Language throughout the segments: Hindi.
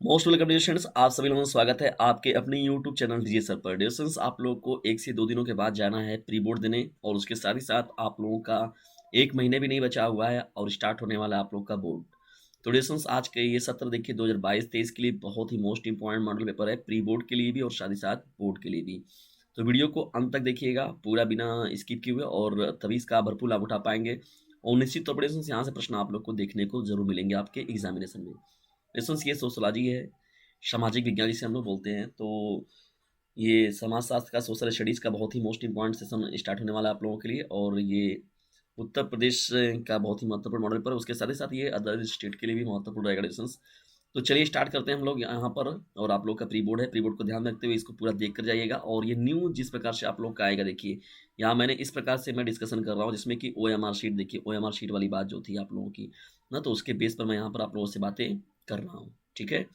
मोस्ट वेलकम डियर स्टूडेंट्स, आप सभी लोगों का स्वागत है आपके अपने यूट्यूब चैनल डीजे सर पर। डियर स्टूडेंट्स, आप लोगों को 1 से 2 दिनों के बाद जाना है प्री बोर्ड देने और उसके साथ ही साथ आप लोगों का 1 महीने भी नहीं बचा हुआ है और स्टार्ट होने वाला है आप लोग का बोर्ड। तो डियर स्टूडेंट्स, आज के ये सत्र देखिए 2022-23 के लिए बहुत ही मोस्ट इंपॉर्टेंट मॉडल पेपर है, प्री बोर्ड के लिए भी और साथ ही साथ बोर्ड के लिए भी। तो वीडियो को अंत तक देखिएगा पूरा बिना स्किप किए हुए और तभी इसका भरपूर लाभ उठा पाएंगे और निश्चित तौर पर यहाँ से प्रश्न आप लोग को देखने को जरूर मिलेंगे आपके एग्जामिनेशन में। ये सोशलॉजी है, सामाजिक विज्ञान जिसे हम लोग बोलते हैं। तो ये समाजशास्त्र का, सोशल स्टडीज़ का बहुत ही मोस्ट इम्पोर्टेंट सेशन स्टार्ट होने वाला है आप लोगों के लिए और ये उत्तर प्रदेश का बहुत ही महत्वपूर्ण मॉडल पर, उसके साथ ही साथ ये अदर स्टेट के लिए भी महत्वपूर्ण रहेगा डिस्टेंस। तो चलिए स्टार्ट करते हैं हम लोग यहाँ पर। और आप लोग का प्री बोर्ड है, प्री बोर्ड को ध्यान में रखते हुए इसको पूरा देख कर जाइएगा। और ये न्यू जिस प्रकार से आप लोग का आएगा, देखिए यहाँ मैंने इस प्रकार से मैं डिस्कशन कर रहा हूँ जिसमें कि OMR शीट, देखिए OMR शीट वाली बात जो थी आप लोगों की ना, तो उसके बेस पर मैं यहाँ पर आप लोगों से बातें कर रहा हूँ। ठीक है,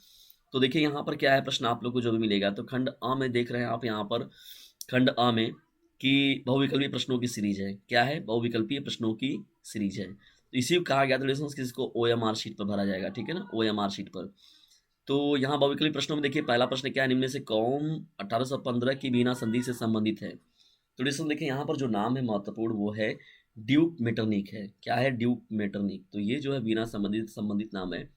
तो देखिए यहाँ पर क्या है, प्रश्न आप लोग को जो भी मिलेगा तो खंड अ में देख रहे हैं आप यहाँ पर, खंड अ में कि बहुविकल्पीय प्रश्नों की सीरीज है। क्या है? बहुविकल्पीय प्रश्नों की सीरीज है। तो इसी को कहा गया था लिसनर्स कि इसको OMR शीट पर भरा जाएगा। ठीक है ना, OMR शीट पर। तो यहाँ बहुविकल्पीय प्रश्नों में देखिए पहला प्रश्न क्या है, निम्न में से कौन 1815 की वीना संधि से संबंधित है? तो लिसन देखिए यहाँ पर जो नाम है महत्वपूर्ण वो है ड्यूक मेटरनिक है। क्या है? Duke Metternich. तो ये जो है वीना संबंधित संबंधित नाम है,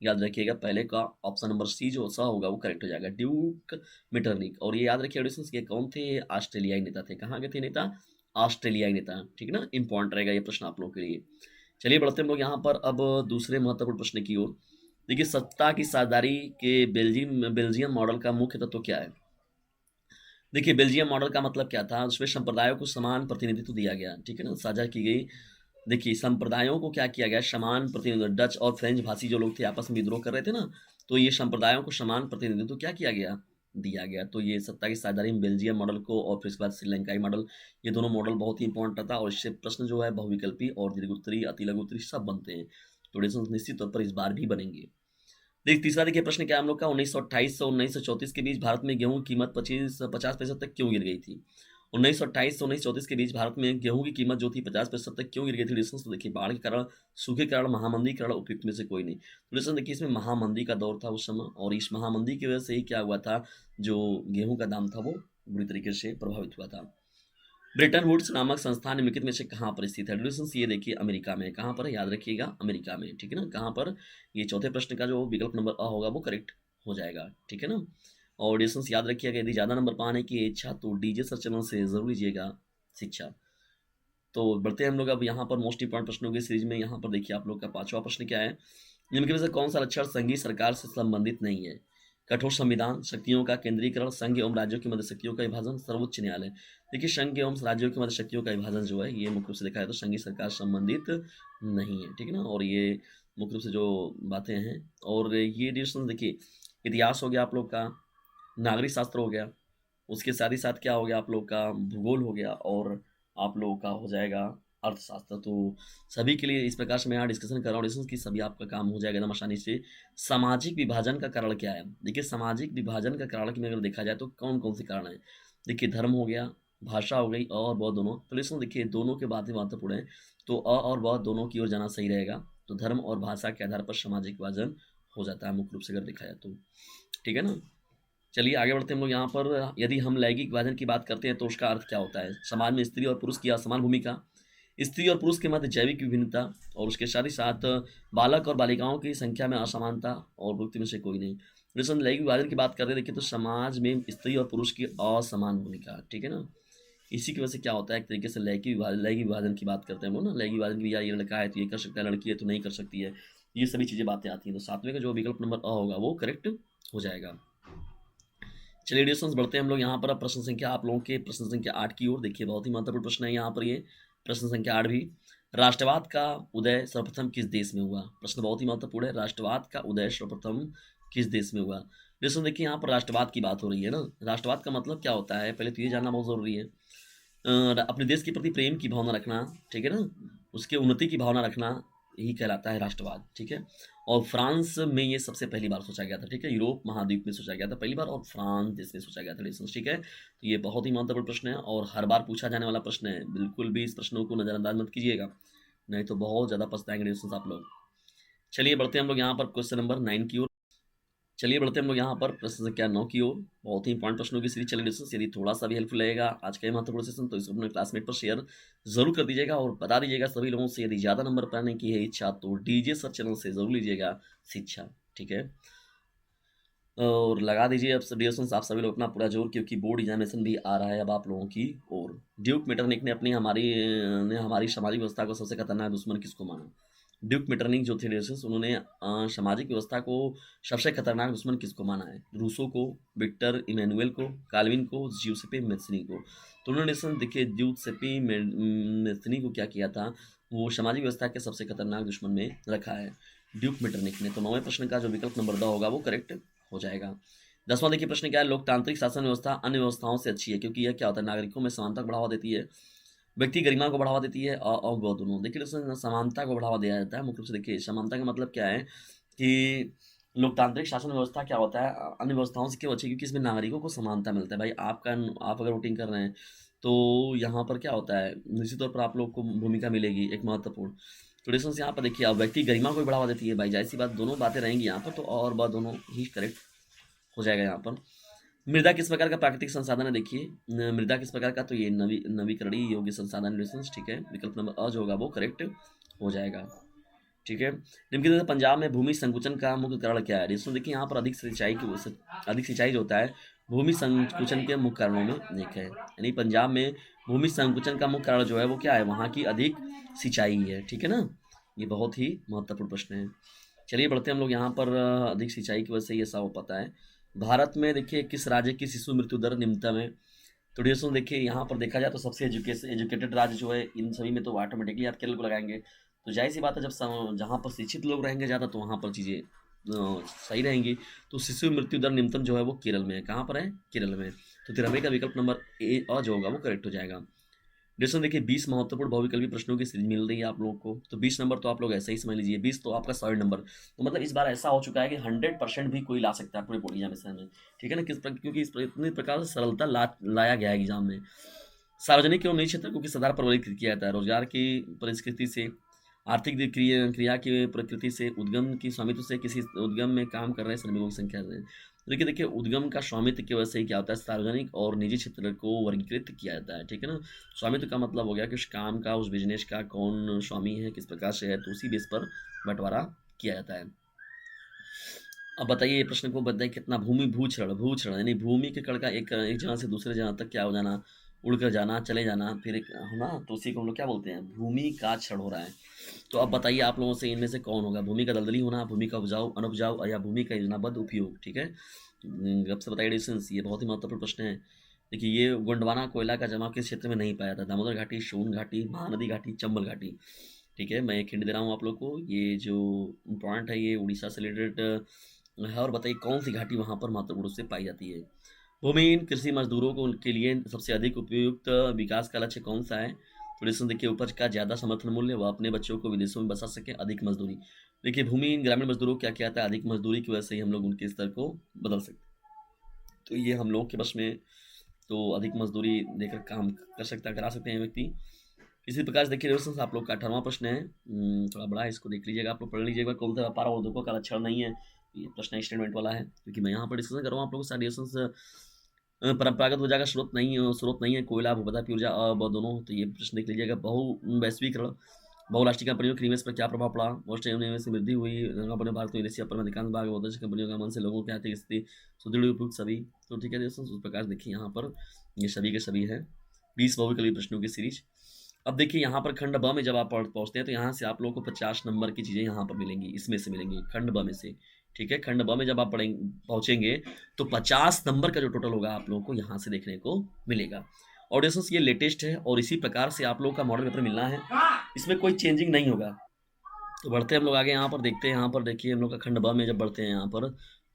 याद रखिएगा। पहले का ऑप्शन नंबर सी जो सा होगा वो करेक्ट हो जाएगा, ड्यूक मेटरनिक। और ये याद रखिए ऑडिशंस के कौन थे? ये ऑस्ट्रेलियाई नेता थे। कहाँ के थे नेता? ऑस्ट्रेलियाई नेता। ठीक है ना, इंपॉर्टेंट रहेगा ये प्रश्न आप लोगों के लिए। चलिए बढ़ते हम लोग यहाँ पर अब दूसरे महत्वपूर्ण प्रश्न की ओर। देखिए सत्ता की साझेदारी के बेल्जियम बेल्जियम मॉडल का मुख्य तत्व क्या है? देखिए बेल्जियम मॉडल का मतलब क्या था, उसमें संप्रदायों को समान प्रतिनिधित्व दिया गया। ठीक है ना, साझा की गई। देखिए संप्रदायों को क्या किया गया, समान प्रतिनिधित्व। डच और फ्रेंच भाषी जो लोग थे आपस में विद्रोह कर रहे थे ना, तो ये संप्रदायों को समान प्रतिनिधित्व क्या किया गया, दिया गया। तो ये सत्ता की साझेदारी में बेल्जियम मॉडल को और फिर उसके बाद श्रीलंकाई मॉडल, ये दोनों मॉडल बहुत ही इंपॉर्टेंट था और इससे प्रश्न जो है बहुविकल्पी और दीर्घोत्तरी, अति लघु उत्तरी सब बनते हैं। तो निश्चित तौर पर इस बार भी बनेंगे। तीसरा देखिए प्रश्न क्या है हम लोग का, 1928 से 1934 के बीच भारत में गेहूं की कीमत 50% तक क्यों गिर गई थी? 1928 से 1934 के बीच भारत में गेहूं की कीमत जो थी 50% तक क्यों गिर गई थी? डिस्टेंस तो देखिए बाढ़ के कारण, सूखे के कारण, महामंदी के कारण, उपयुक्त में से कोई नहीं। तो डिस्टेंस देखिए इसमें महामंदी का दौर था उस समय और इस महामंदी की वजह से ही क्या हुआ था, जो गेहूं का दाम था वो बुरी तरीके से प्रभावित हुआ था। ब्रिटेन वुड्स नामक संस्थान निम्नलिखित में से कहाँ पर स्थित है? डिस्टेंस ये देखिए अमेरिका में। कहाँ पर है? याद रखिएगा अमेरिका में। ठीक है ना, कहाँ पर? ये चौथे प्रश्न का जो विकल्प नंबर अ होगा वो करेक्ट हो जाएगा। ठीक है ना, और डिस्टेंस याद रखिएगा, यदि ज़्यादा नंबर पाने की इच्छा तो डीजे सर चैनल से जरूर लीजिएगा शिक्षा। तो बढ़ते हैं हम लोग अब यहाँ पर मोस्ट इंपॉर्टेंट प्रश्नों की सीरीज में। यहाँ पर देखिए आप लोग का पांचवा प्रश्न क्या है, निम्न में से कौन सा लक्षण संघीय सरकार से संबंधित नहीं है? कठोर संविधान, शक्तियों का केंद्रीकरण, संघ एवं राज्यों की मध्य शक्तियों का विभाजन, सर्वोच्च न्यायालय। देखिए संघ एवं राज्यों की मध्य शक्तियों का विभाजन जो है ये मुख्य रूप से देखा है तो संघीय सरकार संबंधित नहीं है। ठीक है ना, और ये मुख्य रूप से जो बातें हैं, और ये डिस्कशन देखिए इतिहास हो गया आप लोग का, नागरिक शास्त्र हो गया, उसके साथ ही साथ क्या हो गया आप लोग का, भूगोल हो गया, और आप लोगों का हो जाएगा अर्थशास्त्र। तो सभी के लिए इस प्रकार से मैं यहाँ डिस्कशन कर रहा हूँ डिस्कशन की, सभी आपका काम हो जाएगा एकदम आसानी से। सामाजिक विभाजन का कारण क्या है? देखिए सामाजिक विभाजन का कारण में अगर देखा जाए तो कौन कौन से कारण है? देखिए धर्म हो गया, भाषा हो गई, और बहुत दोनों। तो लिसन देखिए दोनों के बातें महत्वपूर्ण है, तो और बहुत दोनों की ओर जाना सही रहेगा। तो धर्म और भाषा के आधार पर सामाजिक विभाजन हो जाता है मुख्य रूप से अगर देखा जाए तो। ठीक है ना, चलिए आगे बढ़ते हैं हम लोग यहाँ पर। यदि हम लैंगिक विभाजन की बात करते हैं तो उसका अर्थ क्या होता है? समाज में स्त्री और पुरुष की असमान भूमिका, स्त्री और पुरुष के मध्य जैविक विभिन्नता, और उसके साथ ही साथ बालक और बालिकाओं की संख्या में असमानता, और व्यक्ति में से कोई नहीं। जैसे हम लैंगिक विभाजन की बात करते हैं देखिए तो समाज में स्त्री और पुरुष की असमान भूमिका। ठीक है ना, इसी की वजह से क्या होता है, एक तरीके से लैंगिक विभाजन की बात करते हैं हम लोग ना, लैंगिक विभाजन की, यार ये लड़का है तो ये कर सकता है, लड़की है तो नहीं कर सकती है, ये सभी चीज़ें बातें आती हैं। तो सातवें का जो विकल्प नंबर अ होगा वो करेक्ट हो जाएगा। चलिए डिस्टेंस बढ़ते हैं हम लोग यहाँ पर अब प्रश्न संख्या आप लोगों के प्रश्न संख्या 8 की ओर। देखिए बहुत ही महत्वपूर्ण प्रश्न है यहाँ पर ये प्रश्न संख्या 8 भी। राष्ट्रवाद का उदय सर्वप्रथम किस देश में हुआ? प्रश्न बहुत ही महत्वपूर्ण है, राष्ट्रवाद का उदय सर्वप्रथम किस देश में हुआ? दोस्तों देखिए यहाँ पर राष्ट्रवाद की बात हो रही है ना, राष्ट्रवाद का मतलब क्या होता है पहले तो ये जानना बहुत जरूरी है। अपने देश के प्रति प्रेम की भावना रखना, ठीक है ना, उसके उन्नति की भावना रखना, यही कहलाता है राष्ट्रवाद। ठीक है, और फ्रांस में ये सबसे पहली बार सोचा गया था। ठीक है, यूरोप महाद्वीप में सोचा गया था पहली बार और फ्रांस देश में सोचा गया था लिसंस। ठीक है, तो ये बहुत ही महत्वपूर्ण प्रश्न है और हर बार पूछा जाने वाला प्रश्न है, बिल्कुल भी इस प्रश्नों को नजरअंदाज मत कीजिएगा, नहीं तो बहुत ज्यादा पछताएंगे लिसंस आप लोग। चलिए बढ़ते हैं हम लोग यहाँ पर क्वेश्चन नंबर 9 की ओर। चलिए बढ़ते हैं हम लोग यहाँ पर प्रश्न संख्या 9 की ओर। बहुत ही इंपॉर्टेंट प्रश्नों की सीरीज चलिए दोस्तों। यदि थोड़ा सा भी हेल्पफुल लगेगा आज का ये महत्वपूर्ण सेशन तो इसको अपने क्लासमेट पर शेयर जरूर कर दीजिएगा और बता दीजिएगा सभी लोगों से। यदि ज़्यादा नंबर पाने की है इच्छा तो डीजे सर चैनल से जरूर लीजिएगा शिक्षा, ठीक है। और लगा दीजिए अब डिस्कशन आप सभी लोग अपना पूरा जोर, क्योंकि बोर्ड एग्जामिनेशन भी आ रहा है अब आप लोगों की। और ड्यूक मेटरनिक ने हमारी सामाजिक व्यवस्था को सबसे खतरनाक दुश्मन किसको माना। ड्यूक मेटरनिक जो थे डिस्कशन उन्होंने सामाजिक व्यवस्था को सबसे खतरनाक दुश्मन किसको माना है। रूसो को, विक्टर इमैनुअल को, काल्विन को, ज्यूसेपे मैथनी को। तो उन्होंने डिस्कशन देखिए ज्यूसेपे मैथनी को क्या किया था, वो सामाजिक व्यवस्था के सबसे खतरनाक दुश्मन में रखा है ड्यूक मेटरनिक ने। तो 9वें प्रश्न का जो विकल्प नंबर 2 होगा वो करेक्ट हो जाएगा। 10वां देखिए प्रश्न क्या है, लोकतांत्रिक शासन व्यवस्था अन्य व्यवस्थाओं से अच्छी है क्योंकि यह क्या होता है, नागरिकों में समानता को बढ़ावा देती है, व्यक्ति गरिमा को बढ़ावा देती है और गौ दोनों। देखिए दोस्तों समानता को बढ़ावा दिया जाता है मुख्य रूप से। देखिए समानता का मतलब क्या है कि लोकतांत्रिक शासन व्यवस्था क्या होता है, अन्य व्यवस्थाओं से क्यों अच्छी, क्योंकि इसमें नागरिकों को समानता मिलता है। भाई आप अगर वोटिंग कर रहे हैं तो यहाँ पर क्या होता है, निश्चित तौर पर आप लोग को भूमिका मिलेगी एक महत्वपूर्ण। तो डिस्टेंस यहाँ पर देखिए, अब व्यक्ति गरिमा को भी बढ़ावा देती है, भाई जाहिर सी बात दोनों बातें रहेंगी यहाँ पर, तो और बात दोनों ही करेक्ट हो जाएगा यहाँ पर। मृदा किस प्रकार का प्राकृतिक संसाधन है, देखिए मृदा किस प्रकार का, तो ये नवीकरणीय योग्य संसाधन रिसोर्स, ठीक है। विकल्प नंबर अ जो होगा वो करेक्ट हो जाएगा, ठीक है। निम्नलिखित में से पंजाब में भूमि संकुचन का मुख्य कारण क्या है। दोस्तों देखिए यहाँ पर अधिक सिंचाई जो होता है भूमि संकुचन के मुख्य कारणों में एक है, यानी पंजाब में भूमि संकुचन का मुख्य कारण जो है वो क्या है, वहाँ की अधिक सिंचाई है, ठीक है ना। ये बहुत ही महत्वपूर्ण प्रश्न है। चलिए बढ़ते हैं हम लोग यहाँ पर। अधिक सिंचाई की वजह से ये सब हो पाता है। भारत में देखिए किस राज्य की शिशु मृत्यु दर निम्नतम है। तो डिस्कशन देखिए यहाँ पर देखा जाए तो सबसे एजुकेटेड राज्य जो है इन सभी में तो ऑटोमेटिकली आप केरल को लगाएंगे। तो जाहिर सी बात है, जब जहाँ पर शिक्षित लोग रहेंगे ज़्यादा तो वहाँ पर चीज़ें सही रहेंगी। तो शिशु मृत्यु दर निम्नतम जो है वो केरल में है। कहाँ पर है, केरल में। तो 13वें का विकल्प नंबर ए और जो होगा वो करेक्ट हो जाएगा। डिस्कशन देखिए 20 महत्वपूर्ण बहुविकल्पी प्रश्नों की सीरीज मिल रही है आप लोगों को। तो 20 नंबर तो आप लोग ऐसे ही समझ लीजिए, 20 तो आपका सॉलिड नंबर। तो मतलब इस बार ऐसा हो चुका है कि 100% भी कोई ला सकता है पूरे बोर्ड एग्जामिनेशन में, ठीक है ना। क्योंकि इतने प्रकार से सरलता लाया गया है एग्जाम में। सार्वजनिक एवं निजी क्षेत्र को किस आधार पर वर्गीकृत किया जाता है। रोजगार की परिस्कृति से, आर्थिक क्रिया की प्रकृति से, उद्गम की स्वामित्व से, किसी उद्गम में काम कर रहे श्रमिकों की संख्या से। देखिए देखिए उद्गम का स्वामित्व की वजह से ही क्या होता है, सार्वजनिक और निजी क्षेत्र को वर्गीकृत किया जाता है, ठीक है ना। स्वामित्व का मतलब हो गया कि उस काम का, उस बिजनेस का कौन स्वामी है, किस प्रकार से है, तो उसी बेस पर बंटवारा किया जाता है। अब बताइए ये प्रश्न को बताइए कितना भूमि भूक्षरण यानी भूमि के कण का एक जगह से दूसरे जगह तक क्या हो जाना, उड़कर जाना, चले जाना, फिर एक है ना, तो उसी को हम लोग क्या बोलते हैं, भूमि का क्षरण हो रहा है। तो अब बताइए आप लोगों से इनमें से कौन होगा, भूमि का दलदली होना, भूमि का उपजाऊ अनुपजाऊ, या भूमि का योजनाबद्ध उपयोग, ठीक है। अब से बताइए डिस्टेंस, ये बहुत ही महत्वपूर्ण प्रश्न है। देखिए ये गोंडवाना कोयला का जमाव किस क्षेत्र में नहीं पाया था, दामोदर घाटी, सोन घाटी, महानदी घाटी, चंबल घाटी, ठीक है। मैं एक हिंट दे रहा हूँ आप लोग को, ये जो पॉइंट है ये उड़ीसा से रिलेटेड है। और बताइए कौन सी घाटी वहाँ पर महत्वपूर्ण रूप से पाई जाती है। भूमिहीन कृषि मजदूरों को के लिए सबसे अधिक उपयुक्त विकास का लक्ष्य कौन सा है। तो डिस्कशन देखिए उपज का ज़्यादा समर्थन मूल्य, वह अपने बच्चों को विदेशों में बसा सके, अधिक मजदूरी। देखिए भूमिहीन ग्रामीण मजदूरों को क्या क्या आता है, अधिक मजदूरी की वजह से ही हम लोग उनके स्तर को बदल सकते हैं। तो ये हम लोग के बस में, तो अधिक मजदूरी देकर काम कर सकता है, करा सकते हैं व्यक्ति। इसी प्रकार से देखिए दोस्तों आप लोग का 18वां प्रश्न है, थोड़ा बड़ा है, इसको देख लीजिएगा, आप लोग पढ़ लीजिएगा। कौन सा व्यापार और उद्योगों का लक्षण नहीं है, ये प्रश्न स्टेटमेंट वाला है, क्योंकि मैं यहाँ पर डिस्कशन कर रहा हूँ आप लोगों के साथ। परंपरागत ऊर्जा का स्रोत नहीं है कोयला, भूगर्भीय ऊर्जा अब दोनों। तो ये प्रश्न देख लीजिएगा। वैश्वीकरण, बहुराष्ट्रीय कंपनियों की निवेश पर क्या प्रभाव पड़ा। ऑस्ट्रेलिया में निवेश में वृद्धि हुई, कंपनियों भारत में विदेशी पर अधिकांश भाग बहुत कंपनियों का मन से लोगों की आर्थिक स्थिति सुदृढ़, उपयुक्त सभी। तो ठीक है दोस्तों, उस प्रकार देखिए यहाँ पर ये सभी के सभी है 20 बहुविकल्पी प्रश्नों की सीरीज। अब देखिए यहाँ पर खंड ब में जब आप पहुंचते हैं तो यहाँ से आप लोगों को 50 नंबर की चीज़ें यहाँ पर मिलेंगी, इसमें से मिलेंगी खंड ब में से, ठीक है। खंड ब में जब आप पहुंचेंगे तो 50 नंबर का जो टोटल होगा आप लोगों को यहाँ से देखने को मिलेगा। और दोस्तों ये लेटेस्ट है और इसी प्रकार से आप लोगों का मॉडल पेपर मिलना है, इसमें कोई चेंजिंग नहीं होगा। तो बढ़ते हैं हम लोग आगे, यहाँ पर देखते हैं। यहाँ पर देखिए हम लोग का खंड ब में जब बढ़ते हैं यहाँ पर,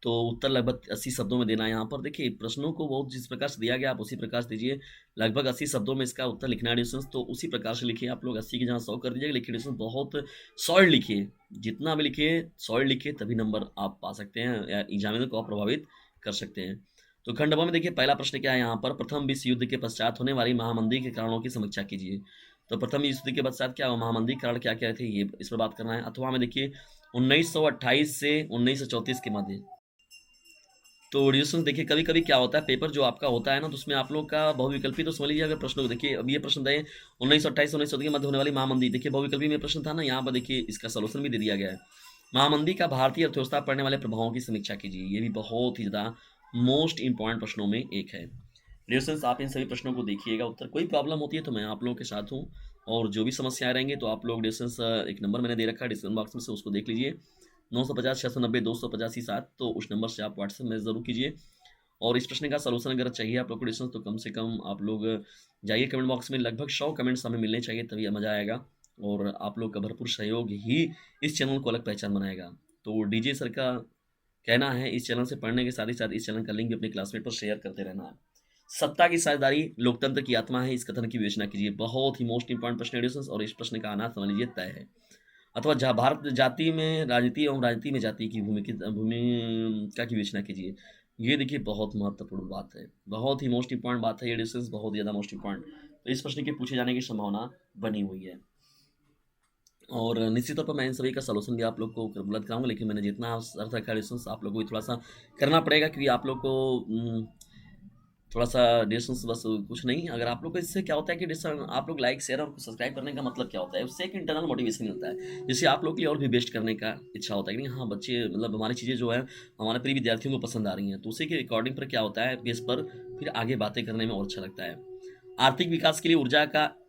तो उत्तर लगभग 80 शब्दों में देना है। यहाँ पर देखिए प्रश्नों को बहुत जिस प्रकार से दिया गया आप उसी प्रकार से दीजिए। लगभग 80 शब्दों में इसका उत्तर लिखना है डिस्टेंस, तो उसी प्रकार से लिखिए आप लोग। 80 की जहाँ 100 कर दीजिएगा, लिखिए डिस्टेंस बहुत सॉलिड लिखिए, जितना भी लिखिए सॉलिड लिखिए, तभी नंबर आप पा सकते हैं या एग्जामिनर को आप प्रभावित कर सकते हैं। तो खंड ब में देखिए पहला प्रश्न क्या है यहाँ पर, प्रथम विश्व युद्ध के पश्चात होने वाली महामंदी के कारणों की समीक्षा कीजिए। तो प्रथम विश्व युद्ध के पश्चात क्या महामंदी कारण क्या क्या थे, ये इस पर बात करना है। अथवा में देखिए 1928 से 1934 के मध्य, तो डिस्टेंस देखिए कभी-कभी क्या होता है पेपर जो आपका होता है ना तो उसमें आप लोग का बहुविकल्पी तो समझ लीजिए अगर प्रश्नों को देखिए अब ये प्रश्न था 1928 19 सदी के मध्य होने वाली महामंदी देखिए बहुविकल्पी में प्रश्न था ना यहाँ पर देखिए इसका सॉल्यूशन भी दे दिया गया है। महामंदी का भारतीय अर्थव्यवस्था पर पड़ने वाले प्रभावों की समीक्षा कीजिए। ये भी बहुत ही ज़्यादा मोस्ट इम्पोर्टेंट प्रश्नों में एक है। डियर स्टूडेंट्स आप इन सभी प्रश्नों को देखिएगा उत्तर कोई प्रॉब्लम होती है तो मैं आप लोगों के साथ हूँ और जो भी समस्याएं रहेंगी तो आप लोग डियर स्टूडेंट्स एक नंबर मैंने दे रखा है डिस्क्रिप्शन बॉक्स में से उसको देख लीजिए 950 690 285 7 तो उस नंबर से आप व्हाट्सएप में ज़रूर कीजिए और इस प्रश्न का सलूशन अगर चाहिए आप लोग को डिस्टेंस तो कम से कम आप लोग जाइए कमेंट बॉक्स में लगभग 100 कमेंट्स हमें मिलने चाहिए तभी मज़ा आएगा और आप लोग का भरपूर सहयोग ही इस चैनल को अलग पहचान बनाएगा। तो डीजे सर का कहना है इस चैनल से पढ़ने के साथ ही साथ इस चैनल का लिंक भी अपने क्लासमेट पर शेयर करते रहना है। सत्ता की साझेदारी लोकतंत्र की आत्मा है इस कथन की विवेचना कीजिए। बहुत ही मोस्ट इंपॉर्टेंट प्रश्न है और इस प्रश्न का आना समझ लीजिए तय है। अथवा जहाँ भारत जाति में राजनीति एवं राजनीति में जाति की भूमिका की विवेचना कीजिए। ये देखिए बहुत महत्वपूर्ण बात है, बहुत ही मोस्ट इम्पॉर्टेंट बात है ये डिस्टेंस बहुत ज़्यादा मोस्ट इम्पॉर्टेंट। तो इस प्रश्न के पूछे जाने की संभावना बनी हुई है और निश्चित तौर पर मैं इन सभी का सलूशन भी आप लोग को उपलब्ध कराऊंगा लेकिन मैंने जितना अर्थ रखा डिस्टेंस आप लोग को भी थोड़ा सा करना पड़ेगा क्योंकि आप लोग को थोड़ा-सा डिस्टेंस बस कुछ नहीं, अगर आप लोग को इससे क्या होता है कि डिस्टेंस आप लोग लाइक, शेयर और सब्सक्राइब करने का मतलब क्या होता है? उससे एक इंटरनल मोटिवेशन मिलता है, जिससे आप लोग के लिए और भी बेस्ट करने का इच्छा होता है कि नहीं हाँ, बच्चे मतलब हमारी चीज़ें जो है, हमारे प्रिय विद्यार्थियों को पसंद आ रही हैं, तो उसी के अकॉर्डिंग पर क्या होता है बेस पर फिर आगे बातें करने में और अच्छा लगता है। आर्थिक विकास के लिए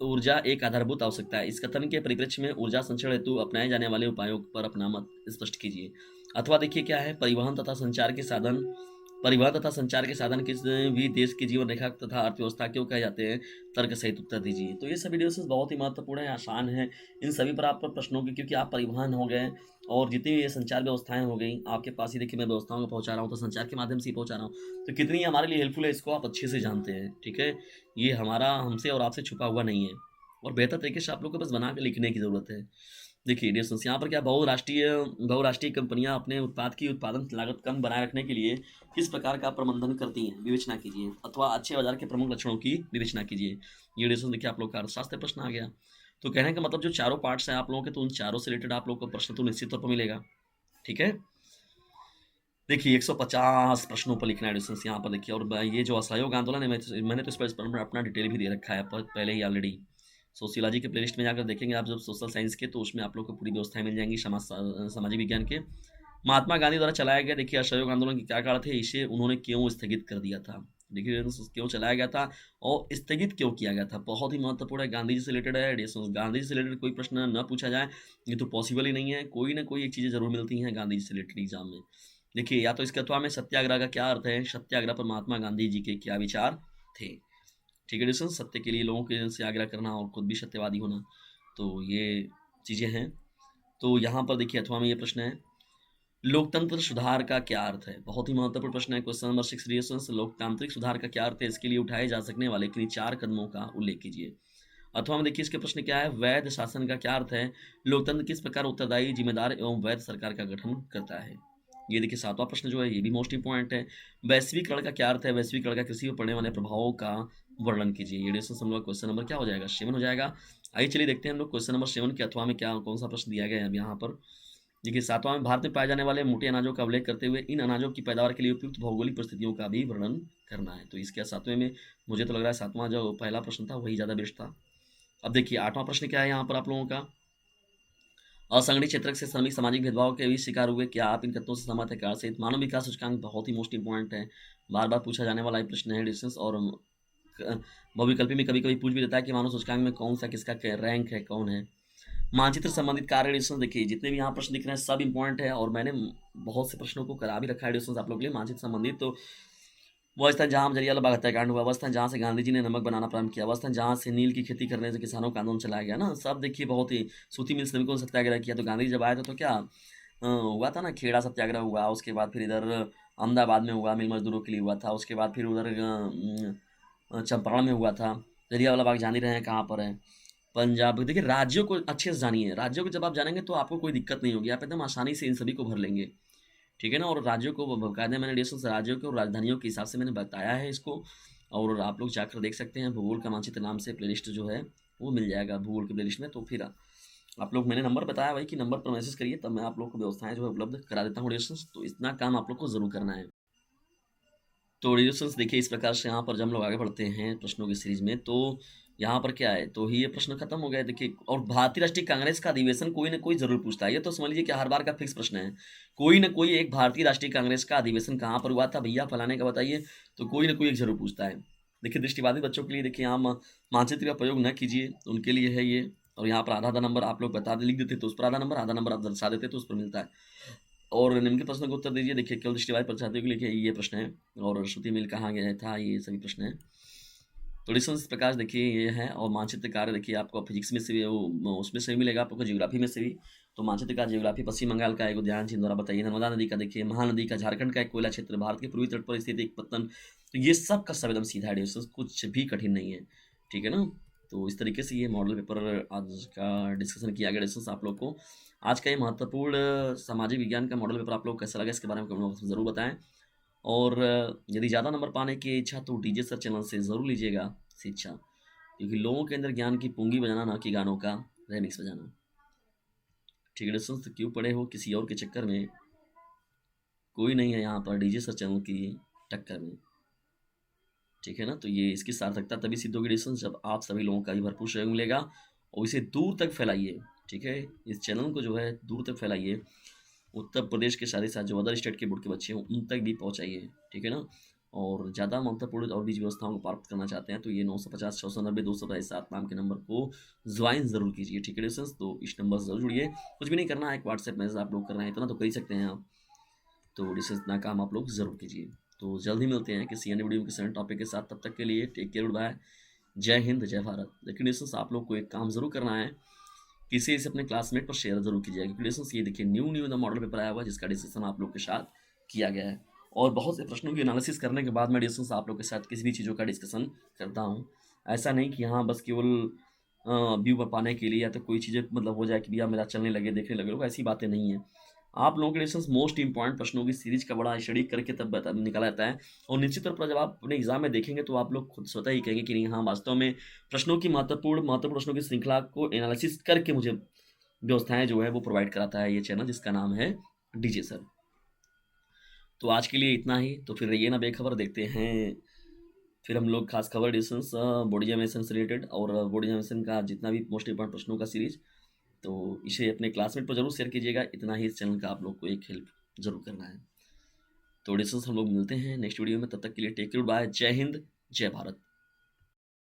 ऊर्जा एक आधारभूत आवश्यकता है। इस कथन के परिप्रेक्ष्य में ऊर्जा संरक्षण हेतु अपनाए जाने वाले उपायों पर अपना मत स्पष्ट कीजिए। अथवा देखिए क्या है परिवहन तथा संचार के साधन किस भी देश की जीवन रेखा तथा अर्थव्यवस्था क्यों कहे जाते हैं तर्क सहित उत्तर दीजिए। तो ये सभी डिस्कस बहुत ही महत्वपूर्ण है, आसान है। इन सभी पर आप प्रश्नों की क्योंकि आप परिवहन हो गए और जितनी भी ये संचार व्यवस्थाएं हो गई आपके पास ही देखिए मैं व्यवस्थाओं को पहुंचा रहा हूँ तो संचार के माध्यम से ही पहुंचा रहा हूँ तो कितनी हमारे लिए हेल्पफुल है इसको आप अच्छे से जानते हैं। ठीक है, ये हमारा हमसे और आपसे छुपा हुआ नहीं है और बेहतर तरीके से आप लोग को बस बना के लिखने की ज़रूरत है। देखिए डिस्टेंस यहाँ पर क्या बहुराष्ट्रीय कंपनियां अपने उत्पाद की उत्पादन लागत कम बनाए रखने के लिए किस प्रकार का प्रबंधन करती हैं विवेचना कीजिए। अथवा अच्छे बाजार के प्रमुख लक्षणों की विवेचना कीजिए। ये डिस्टेंस देखिए आप लोग का अर्थशास्त्र प्रश्न आ गया। तो कहने का मतलब जो चारों पार्ट्स हैं आप लोगों के तो उन चारों से रिलेटेड आप लोग को प्रश्न तो निश्चित तौर पर मिलेगा। ठीक है, देखिए 150 प्रश्नों पर लिखना है डिस्टेंस यहाँ पर देखिए और ये जो असहयोग आंदोलन है मैंने तो इस पर अपना डिटेल भी दे रखा है पहले ही ऑलरेडी। सोशियोलॉजी के प्लेलिस्ट में जाकर देखेंगे आप जब सोशल साइंस के तो उसमें आप लोग को पूरी व्यवस्थाएं मिल जाएंगी सामाजिक विज्ञान के। महात्मा गांधी द्वारा चलाया गया देखिए असहयोग आंदोलन के क्या कारण थे, इसे उन्होंने क्यों स्थगित कर दिया था। देखिए क्यों चलाया गया था और स्थगित क्यों किया गया था, बहुत ही महत्वपूर्ण है, गांधी जी से रिलेटेड है। गांधी जी से रिलेटेड कोई प्रश्न न पूछा जाए ये तो पॉसिबल ही नहीं है, कोई ना कोई एक चीज़ें जरूर मिलती हैं गांधी जी से रिलेटेड एग्जाम में। देखिए या तो इसके अथवा में सत्याग्रह का क्या अर्थ है, सत्याग्रह पर महात्मा गांधी जी के क्या विचार थे। ठीक है डिस्टेंस सत्य के लिए लोगों के से आग्रह करना और खुद भी सत्यवादी होना, तो ये चीज़ें हैं। तो यहाँ पर देखिए अथवा में ये प्रश्न है लोकतंत्र सुधार का क्या अर्थ है, बहुत ही महत्वपूर्ण प्रश्न है। क्वेश्चन नंबर 6 डिस्टेंस लोकतांत्रिक सुधार का क्या अर्थ है, इसके लिए उठाए जा सकने वाले किन्हीं 4 कदमों का उल्लेख कीजिए। अथवा में देखिए इसके प्रश्न क्या है वैध शासन का क्या अर्थ है, लोकतंत्र किस प्रकार उत्तरदायी जिम्मेदार एवं वैध सरकार का गठन करता है। ये देखिए 7वां प्रश्न जो है ये भी मोस्ट इंपॉर्टेंट है। वैश्वीकरण का क्या अर्थ है, वैश्वीकरण का कृषि पर पड़ने वाले प्रभावों का वर्णन कीजिए। ये डिस्टेंस हम लोग क्वेश्चन नंबर क्या हो जाएगा 7 हो जाएगा। आइए चलिए देखते हैं हम लोग क्वेश्चन नंबर 7 के अथवा में क्या कौन सा प्रश्न दिया गया है। अब यहाँ पर देखिए 7वां में भारत में पाए जाने वाले मोटे अनाजों का उल्लेख करते हुए इन अनाजों की पैदावार के लिए उपयुक्त भौगोलिक परिस्थितियों का भी वर्णन करना है। तो इसके 7वें में मुझे तो लग रहा है 7वां जो पहला प्रश्न था वही ज़्यादा बेस्ट था। अब देखिए 8वां प्रश्न क्या है यहाँ पर आप लोगों का, असंगठित क्षेत्र से श्रमिक सामाजिक भेदभाव के भी शिकार हुए, क्या आप इन तथ्यों से सहमत है। कार से मानव विकास सूचकांक बहुत ही मोस्ट इंपॉर्टेंट है, बार बार पूछा जाने वाला प्रश्न है डिस्टेंस और बहुविकल्पी में कभी कभी पूछ भी देता है कि मानव सूचकांक में कौन सा किसका रैंक है कौन है। मानचित्र संबंधित कार्य डिस्टेंस देखिए जितने भी यहाँ प्रश्न दिख रहे हैं सब इंपॉर्टेंट है और मैंने बहुत से प्रश्नों को करा भी रखा है डिस्टेंस आप लोग के लिए मानचित्र संबंधित। तो वह स्थान जहाँ जलियांवाला बाग हत्याकांड हुआ, वह स्थान जहाँ से गांधी जी ने नमक बनाना प्रारंभ किया, वह स्थान जहाँ से नील की खेती करने से किसानों का आंदोलन चलाया गया ना, सब देखिए बहुत ही सूती मिल श्रमिकों ने सत्याग्रह किया। तो गांधी जी जब आए थे तो क्या हुआ था ना, खेड़ा सत्याग्रह हुआ, उसके बाद फिर इधर अहमदाबाद में हुआ मिल मजदूरों के लिए हुआ था, उसके बाद फिर उधर चंपारण में हुआ था। जलियांवाला बाग जान ही रहे हैं कहाँ पर है, पंजाब। देखिए राज्यों को अच्छे से जानिए, राज्यों को जब आप जानेंगे तो आपको कोई दिक्कत नहीं होगी, आप एकदम आसानी से इन सभी को भर लेंगे। ठीक है ना, और राज्यों को बाकायदा मैंने डिस्टेंस राज्यों के और राजधानियों के हिसाब से मैंने बताया है इसको, और आप लोग जाकर देख सकते हैं भूगोल का मानचित्र नाम से प्लेलिस्ट जो है वो मिल जाएगा भूगोल के प्लेलिस्ट में। तो फिर आप लोग मैंने नंबर बताया भाई कि नंबर पर मैसेज करिए तब मैं आप लोग को व्यवस्थाएं जो है उपलब्ध करा देता हूँ डिस्टेंस, तो इतना काम आप लोग को जरूर करना है। तो रिलेशंस देखिए इस प्रकार से यहाँ पर जब हम लोग आगे बढ़ते हैं प्रश्नों की सीरीज में, तो यहाँ पर क्या है, तो ये प्रश्न खत्म हो गया देखिए। और भारतीय राष्ट्रीय कांग्रेस का अधिवेशन कोई ना कोई जरूर पूछता है, ये तो समझ लीजिए कि हर बार का फिक्स प्रश्न है। कोई ना कोई एक भारतीय राष्ट्रीय कांग्रेस का अधिवेशन कहाँ पर हुआ था भैया फलाने का बताइए, तो कोई ना कोई एक जरूर पूछता है। देखिए दृष्टिबाधित बच्चों के लिए देखिए आप मानचित्र का प्रयोग न कीजिए, उनके लिए है ये। और यहाँ पर आधा आधा नंबर आप लोग बता लिख देते तो उस पर आधा नंबर आप दर्शा देते तो उस पर मिलता है। और निम्नलिखित प्रश्न का उत्तर दीजिए। देखिए केवल दृष्टिबाधित परीक्षार्थियों के लिए ये प्रश्न है। और श्रुति मिल कहाँ गया था, ये सभी प्रश्न है। तो डिस्टेंस प्रकाश देखिए ये है। और मानचित्र कार्य देखिए आपको फिजिक्स में से भी उसमें से भी मिलेगा आपको, जियोग्राफी में से भी। तो मानचित्र का जियोग्राफी पश्चिम बंगाल का एक उद्यान चिन्ह द्वारा बताइए। नर्मदा नदी का देखिए, महानदी का झारखंड का एक कोयला क्षेत्र, भारत के पूर्वी तट पर स्थित एक पत्तन। तो ये सब का सब एकदम सीधा है डिस्टेंस, कुछ भी कठिन नहीं है, ठीक है ना। तो इस तरीके से ये मॉडल पेपर आज का डिस्कशन किया गया डिस्टेंस आप लोग को। आज का ये महत्वपूर्ण सामाजिक विज्ञान का मॉडल पेपर आप लोग कैसा लगा इसके बारे में कमेंट बॉक्स में ज़रूर बताएं। और यदि ज़्यादा नंबर पाने की इच्छा तो डीजे सर चैनल से ज़रूर लीजिएगा शिक्षा, क्योंकि लोगों के अंदर ज्ञान की पूंगी बजाना, ना कि गानों का रेमिक्स बजाना। ठीक है डिस्टेंस, तो क्यों पड़े हो किसी और के चक्कर में, कोई नहीं है यहाँ पर डीजे सर चैनल की टक्कर में, ठीक है ना। तो ये इसकी सार्थकता तभी सिद्ध होगी डिस्टेंस जब आप सभी लोगों का भी भरपूर सहयोग मिलेगा और इसे दूर तक फैलाइए, ठीक है। इस चैनल को जो है दूर तक फैलाइए, उत्तर प्रदेश के साथ ही साथ जो अदर स्टेट के बोर्ड के बच्चे हों उन तक भी पहुँचाइए, ठीक है ना। और ज़्यादा महत्वपूर्ण और बीज व्यवस्थाओं को प्राप्त करना चाहते हैं तो ये 950 690 227 नाम के नंबर को ज्वाइन ज़रूर कीजिए, ठीक है डिस्टेंस। तो इस नंबर से ज़रूर जुड़िए, कुछ भी नहीं करना है, एक व्हाट्सएप मैसेज आप लोग कर रहे हैं, इतना तो कर ही सकते हैं आप। तो डिस्टेंस इतना काम आप लोग ज़रूर कीजिए। तो जल्द ही मिलते हैं किसी अन्य वीडियो के सेकंड टॉपिक के साथ, तब तक के लिए टेक केयर, बाय, जय हिंद जय भारत। लेकिन डिस्टेंस आप लोग को एक काम ज़रूर करना है, किसी से अपने क्लासमेट पर शेयर जरूर कीजिएगा, क्योंकि डिस्टेंस ये देखिए न्यू द मॉडल पेपर आया हुआ है जिसका डिस्कशन आप लोग के साथ किया गया है। और बहुत से प्रश्नों की एनालिसिस करने के बाद मैं डिस्टेंस आप लोग के साथ किसी भी चीज़ों का डिस्कशन करता हूँ। ऐसा नहीं कि हाँ बस केवल व्यू पाने के लिए या तो कोई चीज़ें मतलब हो जाए कि भैया मेरा चलने लगे देखने लगे लोग, ऐसी बातें नहीं है। आप लोगों के डिस्टेंस मोस्ट इंपॉर्टेंट प्रश्नों की सीरीज का बड़ा स्टडी करके तब निकाला जाता है। और निश्चित तौर पर जब आप अपने एग्जाम में देखेंगे तो आप लोग खुद स्वतः ही कहेंगे कि नहीं हाँ वास्तव में प्रश्नों की महत्वपूर्ण प्रश्नों की श्रृंखला को एनालिसिस करके मुझे व्यवस्थाएं जो है वो प्रोवाइड कराता है ये चैनल जिसका नाम है डीजे सर। तो आज के लिए इतना ही, तो फिर रहिए ना बेखबर, देखते हैं फिर हम लोग खास खबर डिस्टेंस बोर्ड एग्जामिनेशन से रिलेटेड और बोर्ड एग्जामिनेशन का जितना भी मोस्ट इंपॉर्टेंट प्रश्नों का सीरीज। तो इसे अपने क्लासमेट पर जरूर शेयर कीजिएगा, इतना ही इस चैनल का आप लोग को एक हेल्प जरूर करना है। तो डिस्टेंस हम लोग मिलते हैं नेक्स्ट वीडियो में, तब तक के लिए टेक केयर, बाय, जय हिंद जय भारत।